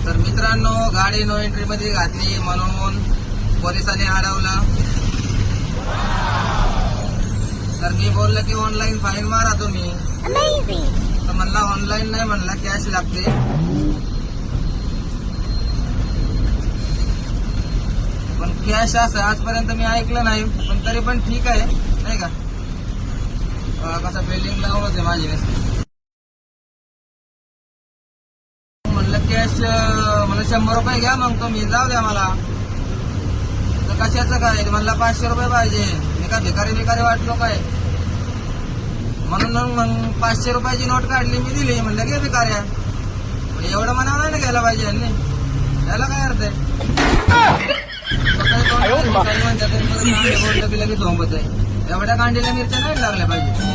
तर मित्रांनो, गाडी नो एंट्री मध्ये घातली म्हणून पोलिसांनी अडवलं. तर मी बोललो की ऑनलाईन फाईन मारा तुम्ही. तर म्हणला ऑनलाईन नाही, म्हणला कॅश लागते. पण कॅश असं आजपर्यंत मी ऐकलं नाही, पण तरी पण ठीक आहे नाही का. कसं बिल्डिंग लावून होते माझी नसते. म्हणलं कॅश, मला 100 रुपये घ्या मग तुम्ही, जाऊ द्या मला. तर कशाचं काय, म्हणला 500 रुपये पाहिजे. मी का भिकारी वाटलो काय. म्हणून मग 500 रुपयाची नोट काढली, मी दिली. म्हणलं घे भिकाऱ्या. एवढं म्हणावं नाही ना घ्यायला पाहिजे यांनी. याला काय अर्थ आहे. बोललं की लगेच झोंबत आहे. एवढ्या कांडीला मिरच्या नाही लागल्या पाहिजे.